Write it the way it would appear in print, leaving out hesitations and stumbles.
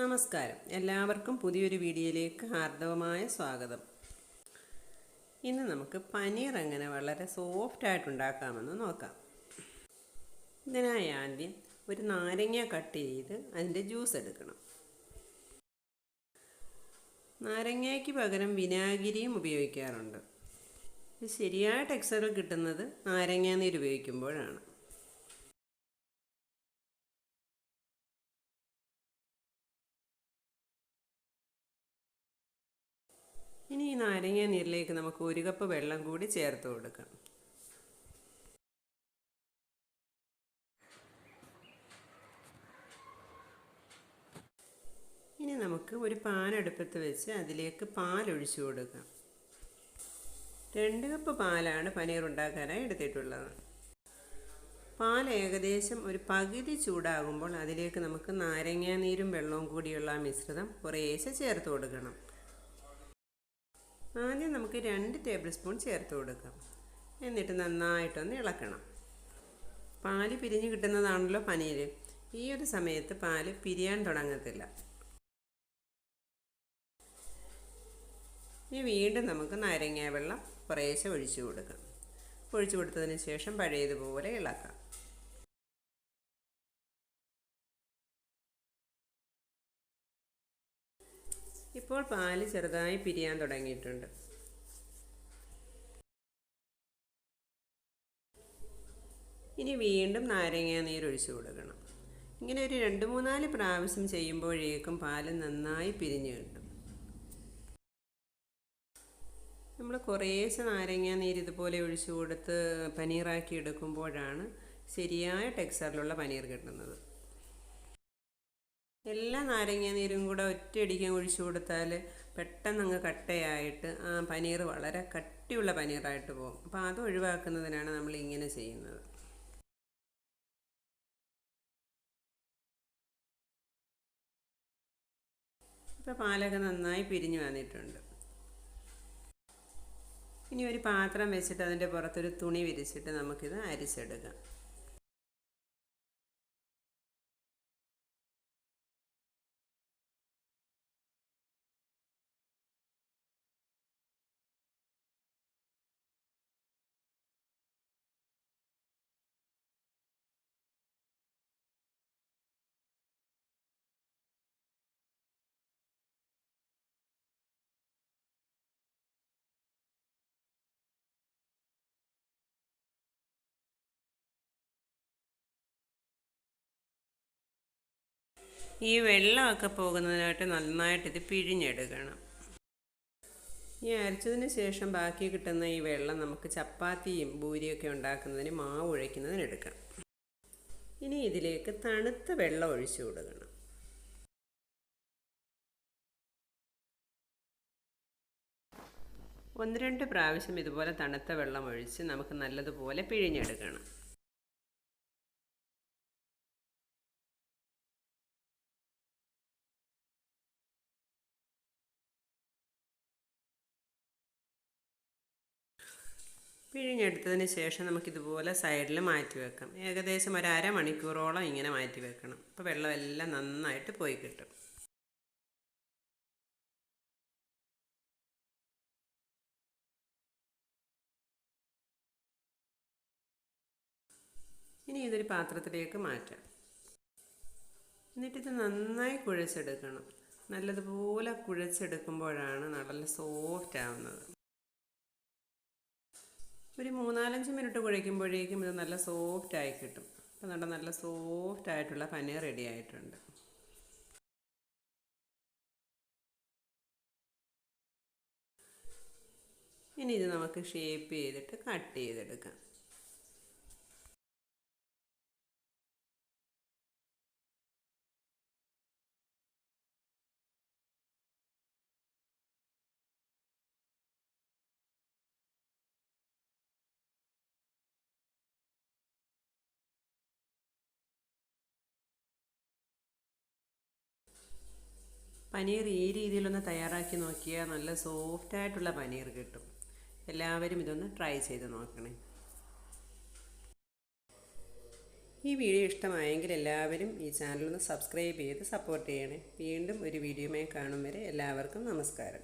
നമസ്കാരം, എല്ലാവർക്കും പുതിയൊരു വീഡിയോയിലേക്ക് ഹാർദവമായ സ്വാഗതം. ഇന്ന് നമുക്ക് പനീർ എങ്ങനെ വളരെ സോഫ്റ്റായിട്ട് ഉണ്ടാക്കാമെന്ന് നോക്കാം. ഇതിനായി ആദ്യം ഒരു നാരങ്ങ കട്ട് ചെയ്ത് അതിൻ്റെ ജ്യൂസ് എടുക്കണം. നാരങ്ങയ്ക്ക് പകരം വിനാഗിരിയും ഉപയോഗിക്കാറുണ്ട്. ഇത് ശരിയായ ടെക്സ്ചറിൽ കിട്ടുന്നത് നാരങ്ങ നീര് ഉപയോഗിക്കുമ്പോഴാണ്. ഇനി ഈ നാരങ്ങ നീരിലേക്ക് നമുക്ക് 1 കപ്പ് വെള്ളം കൂടി ചേർത്ത് കൊടുക്കാം. ഇനി നമുക്ക് ഒരു പാൻ അടുപ്പത്ത് വെച്ച് അതിലേക്ക് പാൽ ഒഴിച്ചു കൊടുക്കാം. 2 കപ്പ് പാലാണ് പനീർ ഉണ്ടാക്കാനായി എടുത്തിട്ടുള്ളത്. പാൽ ഏകദേശം ഒരു പകുതി ചൂടാകുമ്പോൾ അതിലേക്ക് നമുക്ക് നാരങ്ങ നീരും വെള്ളവും കൂടിയുള്ള മിശ്രിതം കുറേശ്ശെ ചേർത്ത് കൊടുക്കണം. ആദ്യം നമുക്ക് 2 ടേബിൾ സ്പൂൺ ചേർത്ത് കൊടുക്കാം. എന്നിട്ട് നന്നായിട്ടൊന്ന് ഇളക്കണം. പാല് പിരിഞ്ഞ് കിട്ടുന്നതാണല്ലോ പനീർ. ഈ ഒരു സമയത്ത് പാല് പിരിയാൻ തുടങ്ങത്തില്ല. ഇനി വീണ്ടും നമുക്ക് നാരങ്ങ വെള്ളം കുറേശ്ശെ ഒഴിച്ചു കൊടുക്കാം. ഒഴിച്ചു കൊടുത്തതിന് ശേഷം പഴയതുപോലെ ഇളക്കാം. ഇപ്പോൾ പാല് ചെറുതായി പിരിയാൻ തുടങ്ങിയിട്ടുണ്ട്. ഇനി വീണ്ടും നാരങ്ങ നീര് ഒഴിച്ചു കൊടുക്കണം. ഇങ്ങനെ ഒരു 2-3-4 പ്രാവശ്യം ചെയ്യുമ്പോഴേക്കും പാല് നന്നായി പിരിഞ്ഞു കിട്ടും. നമ്മൾ കുറേശ്ശെ നാരങ്ങ നീര് ഇതുപോലെ ഒഴിച്ചു കൊടുത്ത് പനീറാക്കി എടുക്കുമ്പോഴാണ് ശരിയായ ടെക്സ്ചറിലുള്ള പനീർ കിട്ടുന്നത്. എല്ലാ നാരങ്ങ നീരും കൂടെ ഒറ്റയടിക്ക് ഒഴിച്ചു കൊടുത്താൽ പെട്ടെന്ന് അങ്ങ് കട്ടയായിട്ട് ആ പനീർ വളരെ കട്ടിയുള്ള പനീറായിട്ട് പോകും. അപ്പോൾ അത് ഒഴിവാക്കുന്നതിനാണ് നമ്മൾ ഇങ്ങനെ ചെയ്യുന്നത്. ഇപ്പോൾ പാലൊക്കെ നന്നായി പിരിഞ്ഞു വന്നിട്ടുണ്ട്. ഇനി ഒരു പാത്രം വെച്ചിട്ട് അതിൻ്റെ പുറത്തൊരു തുണി വിരിച്ചിട്ട് നമുക്കിത് അരിച്ചെടുക്കാം. ഈ വെള്ളമൊക്കെ പോകുന്നതിനായിട്ട് നന്നായിട്ട് ഇത് പിഴിഞ്ഞെടുക്കണം. ഈ അരച്ചതിന് ശേഷം ബാക്കി കിട്ടുന്ന ഈ വെള്ളം നമുക്ക് ചപ്പാത്തിയും പൂരിയൊക്കെ ഉണ്ടാക്കുന്നതിന് മാവ് ഒഴിക്കുന്നതിന് എടുക്കാം. ഇനി ഇതിലേക്ക് തണുത്ത വെള്ളം ഒഴിച്ചു കൊടുക്കണം. ഒന്ന് രണ്ട് പ്രാവശ്യം ഇതുപോലെ തണുത്ത വെള്ളം ഒഴിച്ച് നമുക്ക് നല്ലതുപോലെ പിഴിഞ്ഞെടുക്കണം. പിഴിഞ്ഞെടുത്തതിന് ശേഷം നമുക്കിതുപോലെ സൈഡിൽ മാറ്റി വെക്കാം. ഏകദേശം ഒരു 1/2 മണിക്കൂറോളം ഇങ്ങനെ മാറ്റി വെക്കണം. അപ്പോൾ വെള്ളമെല്ലാം നന്നായിട്ട് പോയി കിട്ടും. ഇനി ഇതൊരു പാത്രത്തിലേക്ക് മാറ്റാം. എന്നിട്ടിത് നന്നായി കുഴച്ചെടുക്കണം. നല്ലതുപോലെ കുഴച്ചെടുക്കുമ്പോഴാണ് നല്ല സോഫ്റ്റ് ആവുന്നത്. ഒരു 3-4 മിനിറ്റ് കുഴയ്ക്കുമ്പോഴേക്കും ഇത് നല്ല സോഫ്റ്റായി കിട്ടും. അപ്പോൾ നല്ല സോഫ്റ്റായിട്ടുള്ള പനീർ റെഡി ആയിട്ടുണ്ട്. ഇനി ഇത് നമുക്ക് ഷേപ്പ് ചെയ്തിട്ട് കട്ട് ചെയ്തെടുക്കാം. പനീർ ഈ രീതിയിലൊന്ന് തയ്യാറാക്കി നോക്കിയാൽ നല്ല സോഫ്റ്റായിട്ടുള്ള പനീർ കിട്ടും. എല്ലാവരും ഇതൊന്ന് ട്രൈ ചെയ്ത് നോക്കണേ. ഈ വീഡിയോ ഇഷ്ടമായെങ്കിൽ എല്ലാവരും ഈ ചാനൽ ഒന്ന് സബ്സ്ക്രൈബ് ചെയ്ത് സപ്പോർട്ട് ചെയ്യണേ. വീണ്ടും ഒരു വീഡിയോയുമായി കാണും വരെ എല്ലാവർക്കും നമസ്കാരം.